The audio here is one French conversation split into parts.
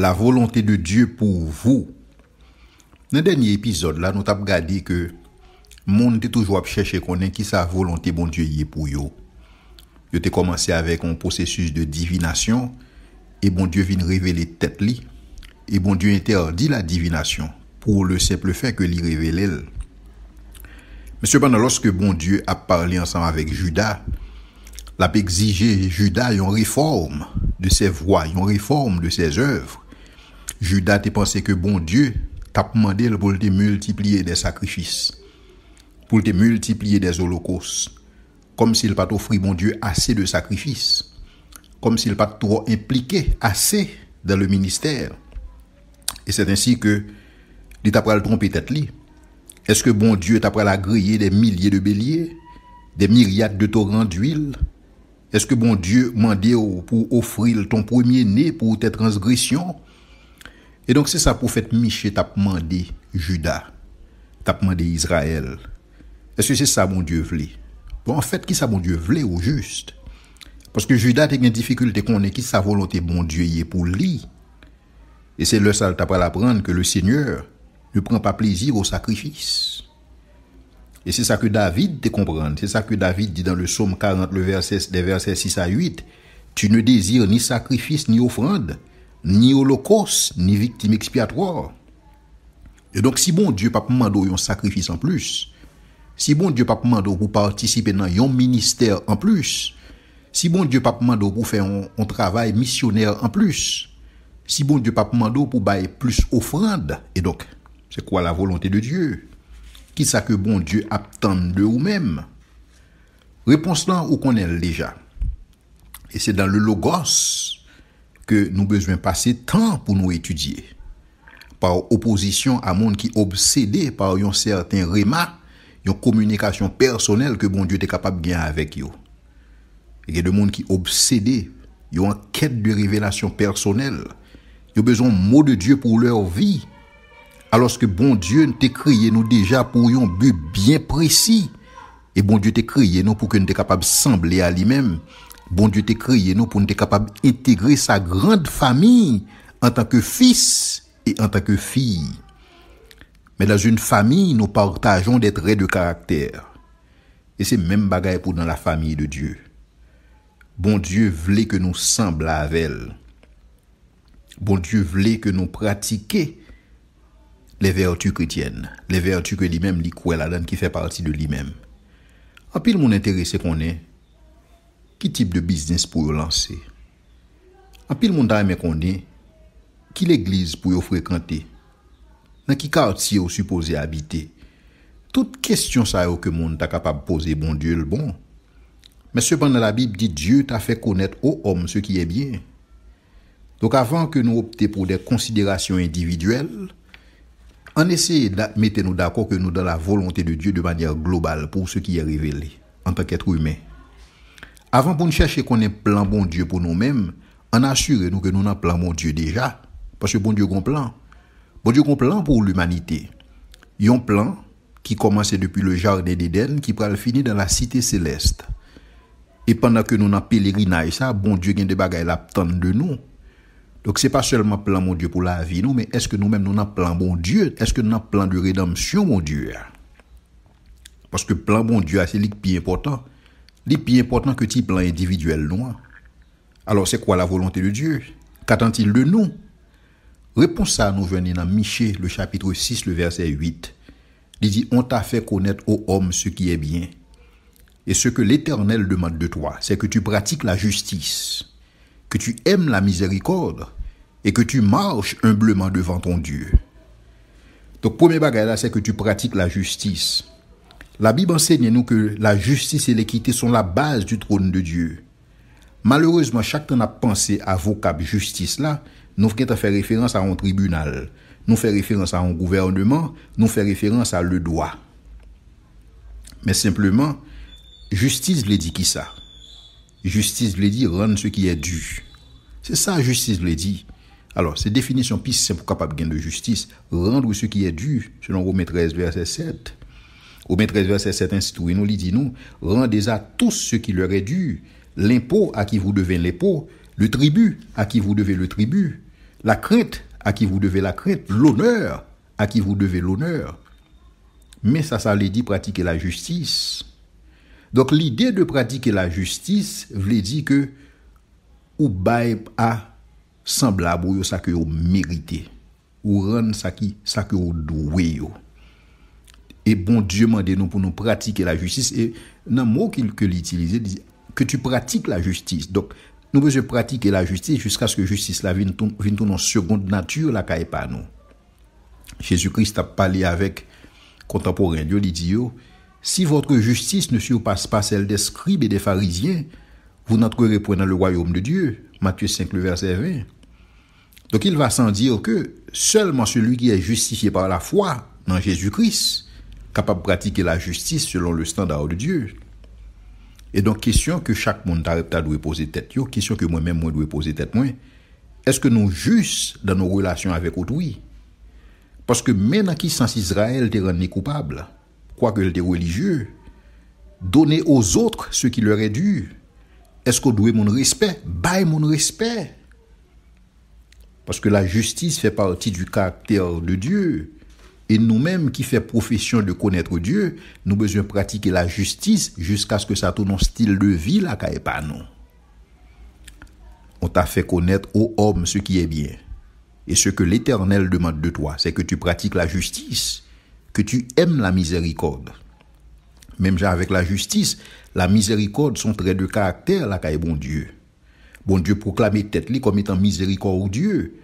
La volonté de Dieu pour vous. Dans le dernier épisode, là, nous avons regardé que le monde est toujours à chercher connaître qui sa volonté bon Dieu y est pour vous. Vous avez commencé avec un processus de divination et bon Dieu vient révéler tête li et bon Dieu interdit la divination pour le simple fait que lui révèle. Mais cependant, lorsque bon Dieu a parlé ensemble avec Judas, l'a exigé Judas une réforme de ses voies, une réforme de ses œuvres. Judas t'a pensé que bon Dieu t'a demandé pour te multiplier des sacrifices, pour te multiplier des holocaustes, comme s'il pas offert bon Dieu assez de sacrifices, comme s'il pas trop impliqué assez dans le ministère. Et c'est ainsi que il t'a pas trompé tête li. Est-ce que bon Dieu t'a pas grillé des milliers de béliers, des myriades de torrents d'huile? Est-ce que bon Dieu m'a demandé pour offrir ton premier-né pour tes transgressions? Et donc c'est ça pour fait Michée t'a demandé Judas, t'a demandé Israël. Est-ce que c'est ça bon Dieu voulait? Bon en fait qui ça bon Dieu voulait au juste? Parce que Judas a une difficulté qu'on est qui sa volonté bon Dieu y est pour lui. Et c'est le ça t'a pas l'apprendre que le Seigneur ne prend pas plaisir au sacrifice. Et c'est ça que David te comprend. C'est ça que David dit dans le psaume 40, des versets 6 à 8. Tu ne désires ni sacrifice, ni offrande, ni holocauste, ni victime expiatoire. Et donc, si bon Dieu pas demandé un sacrifice en plus, si bon Dieu pas demandé pour participer dans un ministère en plus, si bon Dieu pas demandé pour faire un travail missionnaire en plus, si bon Dieu pas demandé pour bailler plus offrande, et donc, c'est quoi la volonté de Dieu? Qui ça que bon Dieu attend de vous-même? Réponse là, ou connaît déjà. Et c'est dans le Logos que nous besoin passer temps pour nous étudier. Par opposition à monde qui obsédé par un certain réma, une communication personnelle que bon Dieu est capable de gagner avec vous. Il y a des monde qui obsédé, ils ont une quête de révélation personnelle. Ils ont besoin de mots de Dieu pour leur vie. Alors que bon Dieu t'a créé nous déjà pour un but bien précis. Et bon Dieu t'a créé nous pour que nous soyons capables de sembler à lui-même. Bon Dieu t'a créé nous pour nous être capables d'intégrer sa grande famille en tant que fils et en tant que fille. Mais dans une famille, nous partageons des traits de caractère. Et c'est même bagaille pour dans la famille de Dieu. Bon Dieu voulait que nous semblions avec elle. Bon Dieu voulait que nous pratiquions les vertus chrétiennes, les vertus que lui-même lui croit là-dedans, qui fait partie de lui-même. En pile, mon intéressé qu'on est, qui type de business pour lancer? En pile, mon aimé qu'on est, qui l'église pour fréquenter? Dans qui quartier vous supposé habiter? Toute question ça que monde est capable de poser, bon Dieu le bon. Mais cependant, la Bible dit Dieu t'a fait connaître aux hommes ce qui est bien. Donc avant que nous options pour des considérations individuelles, on essaie de mettre nous d'accord que nous dans la volonté de Dieu de manière globale pour ce qui est révélé en tant qu'être humain. Avant pour nous chercher qu'on ait plan bon Dieu pour nous-mêmes, on assure nous que nous avons plan bon Dieu déjà. Parce que bon Dieu a un plan. Bon Dieu a un plan pour l'humanité. Il y a un plan qui commençait depuis le jardin d'Éden qui va finir dans la cité céleste. Et pendant que nous avons pèlerinage ça, bon Dieu a des bagages l'attendent de nous. Donc, ce n'est pas seulement plan, mon Dieu, pour la vie, nous, mais est-ce que nous-mêmes, nous avons plan, bon Dieu? Est-ce que nous avons plan de rédemption, mon Dieu? Parce que plan, bon Dieu, c'est le plus important. Le plus important que le plan individuel, non? Alors, c'est quoi la volonté de Dieu? Qu'attend-il de nous? Réponse à nous venir dans Michée, le chapitre 6, le verset 8. Il dit, on t'a fait connaître aux hommes ce qui est bien. Et ce que l'Éternel demande de toi, c'est que tu pratiques la justice, que tu aimes la miséricorde et que tu marches humblement devant ton Dieu. Donc, premier bagage là, c'est que tu pratiques la justice. La Bible enseigne nous que la justice et l'équité sont la base du trône de Dieu. Malheureusement, chaque temps a pensé à vocable justice là, nous faisons faire référence à un tribunal, nous faisons référence à un gouvernement, nous faisons référence à le droit. Mais simplement, justice veut dire qui ça? Justice veut dire rendre ce qui est dû. C'est ça, justice veut dire. Alors, ces définitions plus simples pour capable de gain de justice, rendre ce qui est dû, selon Romains 13, verset 7. Romains 13, verset 7, instruit nous, dit nous, rendez à tous ce qui leur est dû, l'impôt à qui vous devez l'impôt, le tribut à qui vous devez le tribut, la crainte à qui vous devez la crainte, l'honneur à qui vous devez l'honneur. Mais ça veut dire pratiquer la justice. Donc l'idée de pratiquer la justice veut dire que ou bail à semblable ou ça que vous méritez, ou rendre ça que vous douez. Et bon Dieu m'a dit nous pour nous pratiquer la justice. Et dans le mot que l'utilise, dit que tu pratiques la justice. Donc nous devons pratiquer la justice jusqu'à ce que la justice la vienne en seconde nature la caille pas nous. Jésus-Christ a parlé avec contemporain, il dit si votre justice ne surpasse pas celle des scribes et des pharisiens, vous n'entrerez point dans le royaume de Dieu. Matthieu 5, le verset 20. Donc il va sans dire que seulement celui qui est justifié par la foi dans Jésus-Christ, capable de pratiquer la justice selon le standard de Dieu. Et donc question que chaque monde doit poser tête, question que moi-même moi dois poser tête moi, est-ce que nous justes dans nos relations avec autrui? Parce que même dans qui sens Israël te rendu coupable, quoique il était religieux, donner aux autres ce qui leur est dû. Est-ce qu'on doit mon respect? Baille mon respect. Parce que la justice fait partie du caractère de Dieu. Et nous-mêmes qui faisons profession de connaître Dieu, nous devons pratiquer la justice jusqu'à ce que ça tourne en style de vie là qu'à pas nous. On t'a fait connaître ô homme ce qui est bien. Et ce que l'Éternel demande de toi, c'est que tu pratiques la justice, que tu aimes la miséricorde. Même avec la justice, la miséricorde sont traits de caractère là qu'à bon Dieu. Bon Dieu proclame tête comme étant miséricordieux.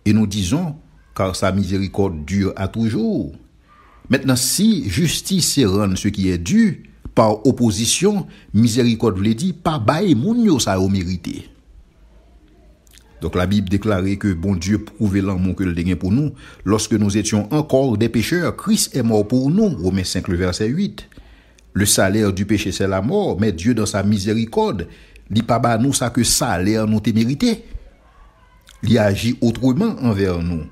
Et nous disons car sa miséricorde dure à toujours. Maintenant, si justice c'est rendre ce qui est dû, par opposition, miséricorde veut dire pas bailler moun yo ça au mérité. Donc la Bible déclarait que bon Dieu prouvait l'amour que le dégain pour nous lorsque nous étions encore des pécheurs, Christ est mort pour nous. Romains 5 le verset 8. Le salaire du péché c'est la mort, mais Dieu dans sa miséricorde, il pas ba nous ça que salaire nous te mérité. Il agit autrement envers nous.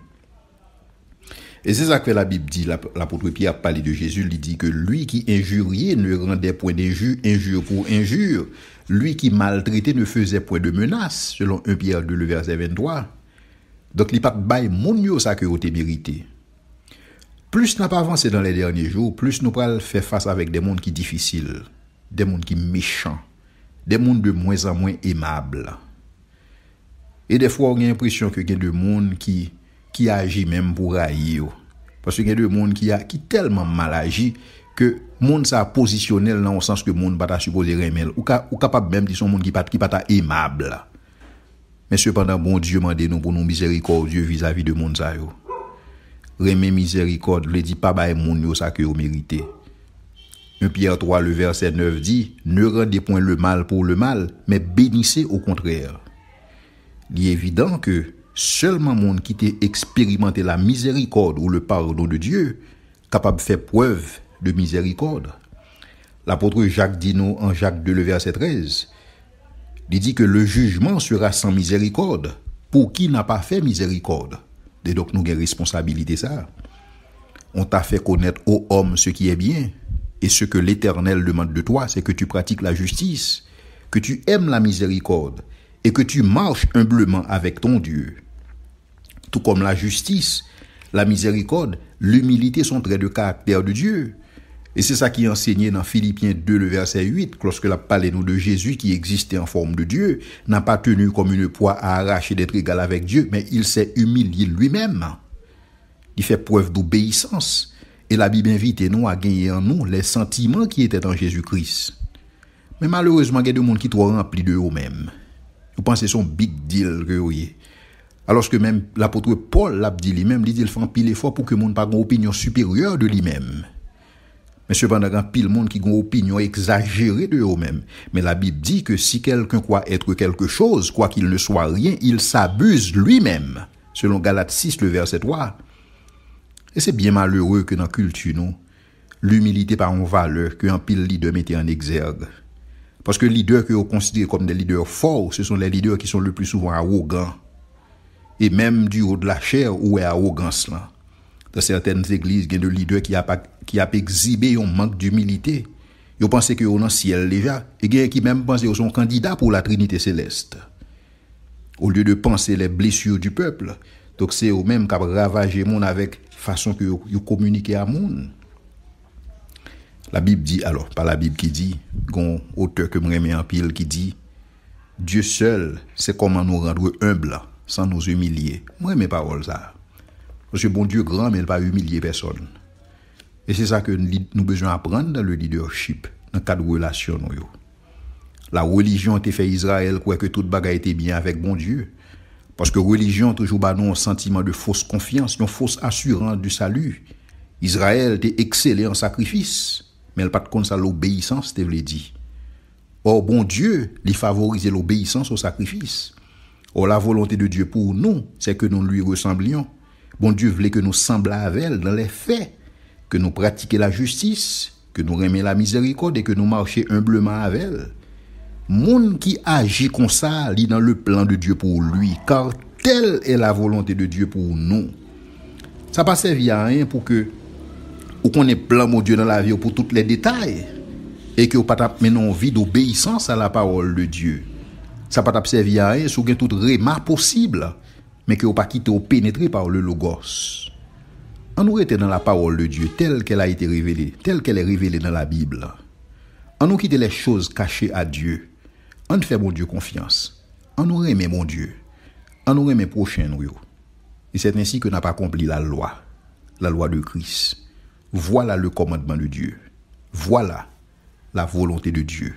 Et c'est ça que la Bible dit, l'apôtre Pierre a parlé de Jésus, il dit que lui qui injuriait ne rendait point injure pour injure, lui qui maltraitait ne faisait point de menace, selon 1 Pierre 2, le verset 23. Donc, il n'y a pas de bail mon ça que vous avez mérité. Plus n'a pas avancé dans les derniers jours, plus nous pourrons faire face avec des mondes qui difficiles, des mondes qui méchants, des mondes de moins en moins aimables. Et des fois, on a l'impression que il y a des mondes qui agit même pour haïr. Parce qu'il y a des gens qui tellement mal agi que monde ça positionnel dans le sens que monde pas supposé remettre ou capable même dire son monde qui pas aimable. Mais cependant bon Dieu mande nous pour nous miséricordieux vis-à-vis de monde ça yo. Remet miséricorde, le dit pas bail monde yo ça que vous méritez. 1 Pierre 3 le verset 9 dit ne rendez point le mal pour le mal, mais bénissez au contraire. Il est évident que seulement monde qui t'a expérimenté la miséricorde ou le pardon de Dieu, capable de faire preuve de miséricorde. L'apôtre Jacques dit nous en Jacques 2, le verset 13, il dit que le jugement sera sans miséricorde pour qui n'a pas fait miséricorde. Et donc nous avons responsabilité ça. On t'a fait connaître aux hommes ce qui est bien. Et ce que l'Éternel demande de toi, c'est que tu pratiques la justice, que tu aimes la miséricorde et que tu marches humblement avec ton Dieu. Tout comme la justice, la miséricorde, l'humilité sont traits de caractère de Dieu. Et c'est ça qui est enseigné dans Philippiens 2, le verset 8, lorsque la parlé nous de Jésus qui existait en forme de Dieu, n'a pas tenu comme une proie à arracher d'être égal avec Dieu, mais il s'est humilié lui-même. Il fait preuve d'obéissance. Et la Bible invite nous à gagner en nous les sentiments qui étaient en Jésus-Christ. Mais malheureusement, il y a des gens qui sont trop remplis de eux-mêmes. Vous pensez que c'est un big deal que vous voyez. Alors que même l'apôtre Paul l'a dit lui-même, il dit qu'il fait un pile effort pour que le monde n'ait pas une opinion supérieure de lui-même. Mais cependant, il y a pile monde qui a une opinion exagérée de eux-mêmes. Mais la Bible dit que si quelqu'un croit être quelque chose, quoi qu'il ne soit rien, il s'abuse lui-même. Selon Galates 6, le verset 3. Et c'est bien malheureux que dans la culture, nous, l'humilité par une valeur que un pile leader mettait en exergue. Parce que les leaders que vous considérez comme des leaders forts, ce sont les leaders qui sont le plus souvent arrogants. Et même du haut de la chair, où est arrogance là. Dans certaines églises, il y a des leaders qui a exhibé un manque d'humilité. Ils pensent que sont dans le ciel déjà. Et il y a qui même pensent qu'ils sont candidats pour la Trinité céleste. Au lieu de penser les blessures du peuple. Donc c'est eux-mêmes qui ont ravagé le monde avec façon que ils communiquent à monde. La Bible dit, alors, pas la Bible qui dit, un auteur que je m'aime en pile qui dit, Dieu seul, c'est comment nous rendre humbles sans nous humilier. Moi, mes paroles, ça. Parce que bon Dieu grand, mais il ne va pas humilier personne. Et c'est ça que nous avons besoin d'apprendre dans le leadership, dans le cadre de relation. La religion a fait Israël croire que toute bagaille était bien avec bon Dieu. Parce que religion toujours bah un sentiment de fausse confiance, une fausse assurance du salut. Israël était excellé en sacrifice, mais elle pas de compte ça l'obéissance, te veut dire. Or bon Dieu, il favorise l'obéissance au sacrifice. Or la volonté de Dieu pour nous, c'est que nous lui ressemblions. Bon Dieu voulait que nous semblions avec elle dans les faits, que nous pratiquions la justice, que nous aimions la miséricorde et que nous marchions humblement avec elle. Monde qui agit comme ça, lit dans le plan de Dieu pour lui, car telle est la volonté de Dieu pour nous. Ça pas servi à rien pour que ou qu'on ait plan mon Dieu dans la vie pour tous les détails et que vous pas mener vie d'obéissance à la parole de Dieu. Ça pas servi à rien sous toute remarque possible, mais que vous pas quitter ou pénétrer par le logos. On nous était dans la parole de Dieu telle qu'elle a été révélée, telle qu'elle est révélée dans la Bible. On nous quitte les choses cachées à Dieu. On fait mon Dieu confiance. On nous remet mon Dieu. On nous remet prochain nous. Et c'est ainsi que n'a pas accompli la loi de Christ. Voilà le commandement de Dieu. Voilà la volonté de Dieu.